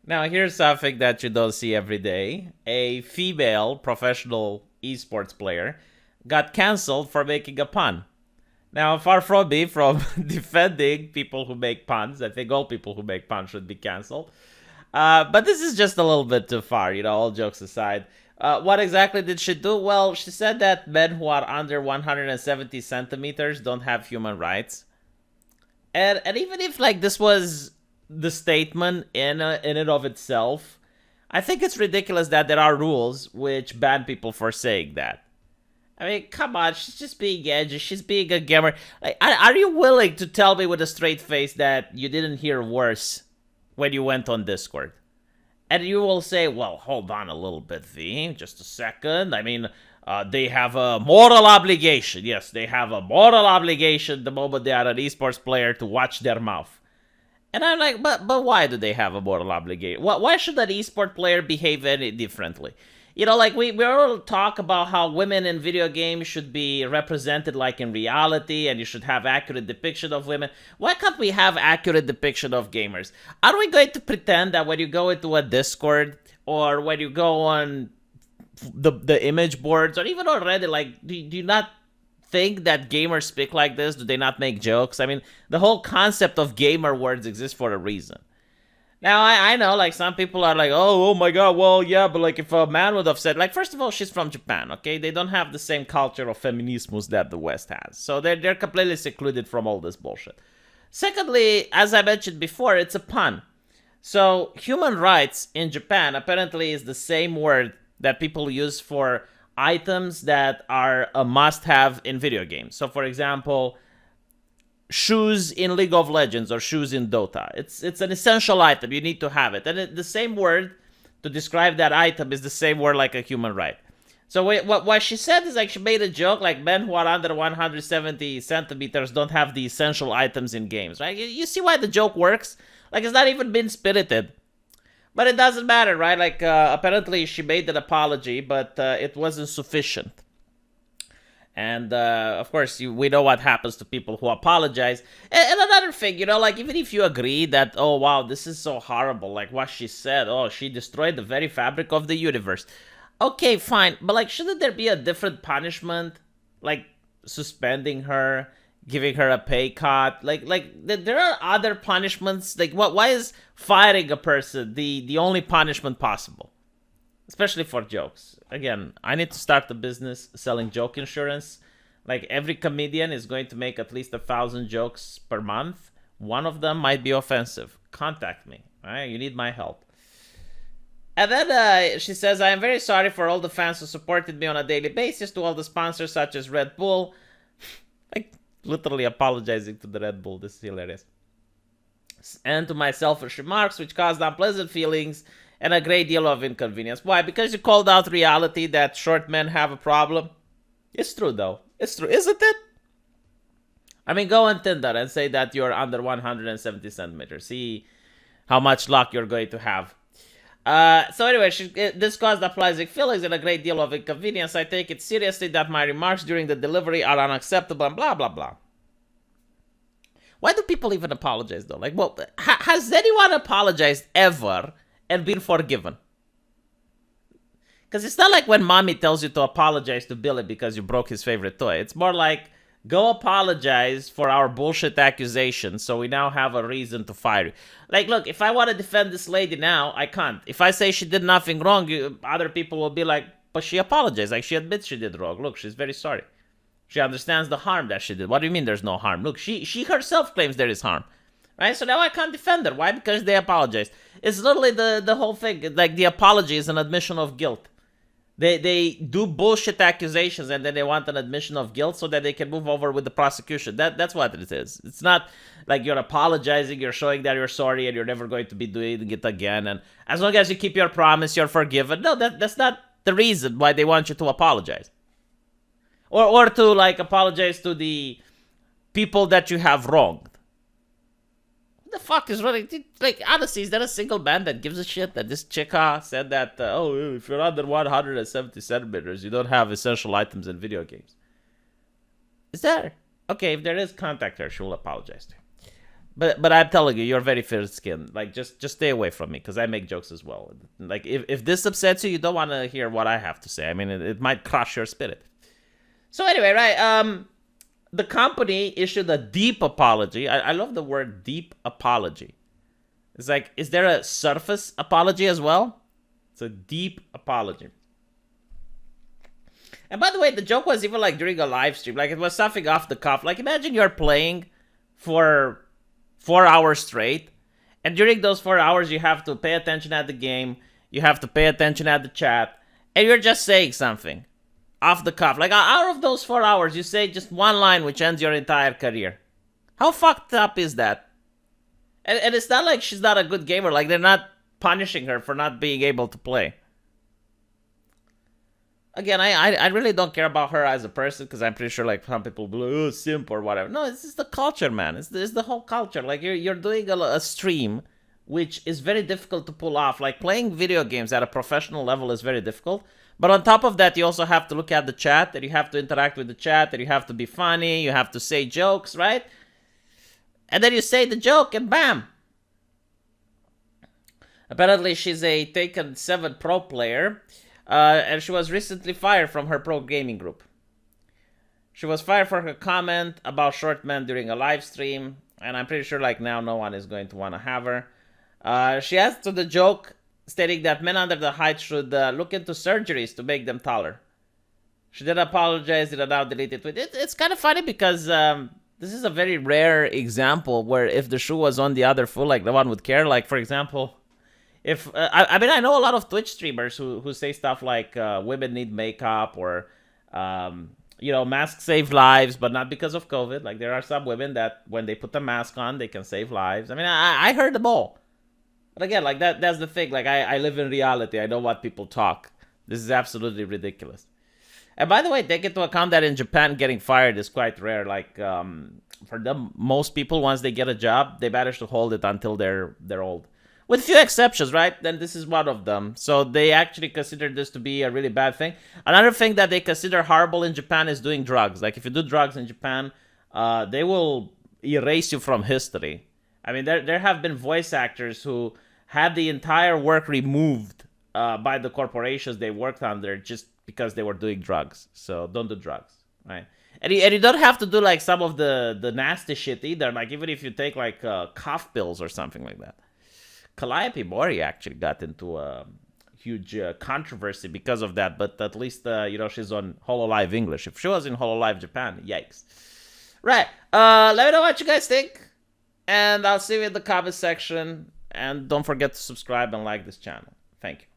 Now, here's something that you don't see every day. A female professional esports player got canceled for making a pun. Now, far from me from defending people who make puns, I think all people who make puns should be canceled. But this is just a little bit too far, all jokes aside. What exactly did she do? Well, she said that men who are under 170 centimeters don't have human rights. And even if like this was the statement in and of itself, I think it's ridiculous that there are rules which ban people for saying that. I mean, come on, she's just being edgy. She's being a gamer. Like, are you willing to tell me with a straight face that you didn't hear worse when you went on Discord? And you will say, well, hold on a little bit, V. Just a second. I mean, they have a moral obligation. Yes, they have a moral obligation the moment they are an esports player to watch their mouth. And I'm like, but why do they have a moral obligation? Why should an esport player behave any differently? Like we all talk about how women in video games should be represented like in reality, and you should have accurate depiction of women. Why can't we have accurate depiction of gamers? Are we going to pretend that when you go into a Discord or when you go on the image boards or even on Reddit, like do you not think that gamers speak like this? Do they not make jokes? I mean, the whole concept of gamer words exists for a reason. Now, I know, like, some people are like, oh my god, well, yeah, but, like, if a man would have said, like, first of all, she's from Japan, okay? They don't have the same culture of feminismus that the West has. So they're completely secluded from all this bullshit. Secondly, as I mentioned before, it's a pun. So human rights in Japan apparently is the same word that people use for items that are a must-have in video games. So, for example, shoes in League of Legends or shoes in Dota. It's an essential item. You need to have it. And the same word to describe that item is the same word like a human right. So what she said is like she made a joke like men who are under 170 centimeters don't have the essential items in games, right? You see why the joke works? Like it's not even been spirited. But it doesn't matter, right? Like apparently she made an apology, but it wasn't sufficient. And, of course, we know what happens to people who apologize. And another thing, like, even if you agree that, oh, wow, this is so horrible, like what she said, oh, she destroyed the very fabric of the universe. Okay, fine. But, like, shouldn't there be a different punishment? Like, suspending her, giving her a pay cut? Like there are other punishments. Like, why is firing a person the only punishment possible? Especially for jokes. Again, I need to start a business selling joke insurance. Like every comedian is going to make at least 1,000 jokes per month. One of them might be offensive. Contact me. All right, you need my help. And then she says, I am very sorry for all the fans who supported me on a daily basis, to all the sponsors such as Red Bull. Like literally apologizing to the Red Bull. This is hilarious. And to my selfish remarks, which caused unpleasant feelings and a great deal of inconvenience. Why? Because you called out reality that short men have a problem? It's true, though. It's true, isn't it? I mean, go on Tinder and say that you're under 170 centimeters. See how much luck you're going to have. So anyway, this caused unpleasant feelings and a great deal of inconvenience. I take it seriously that my remarks during the delivery are unacceptable and blah, blah, blah. Why do people even apologize, though? Like, well, has anyone apologized ever and been forgiven? Because it's not like when mommy tells you to apologize to Billy because you broke his favorite toy. It's more like, go apologize for our bullshit accusations so we now have a reason to fire you. Like, look, if I want to defend this lady now, I can't. If I say she did nothing wrong, other people will be like, but she apologized. Like, she admits she did wrong. Look, she's very sorry. She understands the harm that she did. What do you mean there's no harm? Look, she herself claims there is harm. Right? So now I can't defend her. Why? Because they apologized. It's literally the whole thing. Like, the apology is an admission of guilt. They do bullshit accusations and then they want an admission of guilt so that they can move over with the prosecution. That's what it is. It's not like you're apologizing, you're showing that you're sorry and you're never going to be doing it again. And as long as you keep your promise, you're forgiven. No, that's not the reason why they want you to apologize. Or to, like, apologize to the people that you have wronged. The fuck is running? Like, honestly, is there a single man that gives a shit that this chicka said that, oh, if you're under 170 centimeters, you don't have essential items in video games? Is there? Okay, if there is, contact her. She will apologize to you. But I'm telling you, you're very fair-skinned. Like, just stay away from me, because I make jokes as well. Like, if this upsets you, you don't want to hear what I have to say. I mean, it might crush your spirit. So anyway, right, the company issued a deep apology. I love the word deep apology. It's like, is there a surface apology as well? It's a deep apology. And by the way, the joke was even like during a live stream. Like, it was something off the cuff. Like, imagine you're playing for 4 hours straight, and during those 4 hours you have to pay attention at the game, you have to pay attention at the chat, and you're just saying something off the cuff. Like, out of those 4 hours, you say just one line which ends your entire career. How fucked up is that? And it's not like she's not a good gamer. Like, they're not punishing her for not being able to play. Again, I really don't care about her as a person, because I'm pretty sure like some people will be like, oh, simp or whatever. No, it's just the culture, man. It's the whole culture. Like, you're doing a stream, which is very difficult to pull off. Like, playing video games at a professional level is very difficult. But on top of that, you also have to look at the chat, and you have to interact with the chat, and you have to be funny, you have to say jokes, right? And then you say the joke, and bam! Apparently, she's a Tekken 7 pro player. And she was recently fired from her pro gaming group. She was fired for her comment about short men during a live stream, and I'm pretty sure like now no one is going to want to have her. She adds to the joke, stating that men under the height should look into surgeries to make them taller. She did apologize, did now delete it. It's kind of funny because this is a very rare example where if the shoe was on the other foot, like no one would care. Like, for example, if I mean, I know a lot of Twitch streamers who say stuff like women need makeup, or masks save lives, but not because of COVID. Like, there are some women that when they put the mask on, they can save lives. I mean, I heard them all. But again, like that's the thing. Like, I live in reality. I know what people talk. This is absolutely ridiculous. And by the way, take into account that in Japan, getting fired is quite rare. Like, for them, most people, once they get a job, they manage to hold it until they're old. With few exceptions, right? Then this is one of them. So they actually consider this to be a really bad thing. Another thing that they consider horrible in Japan is doing drugs. Like, if you do drugs in Japan, they will erase you from history. I mean, there have been voice actors who had the entire work removed by the corporations they worked under just because they were doing drugs. So don't do drugs, right? And you don't have to do like some of the nasty shit either. Like, even if you take like cough pills or something like that. Calliope Mori actually got into a huge controversy because of that, but at least, she's on HoloLive English. If she was in HoloLive Japan, yikes. Right, let me know what you guys think, and I'll see you in the comment section, and don't forget to subscribe and like this channel. Thank you.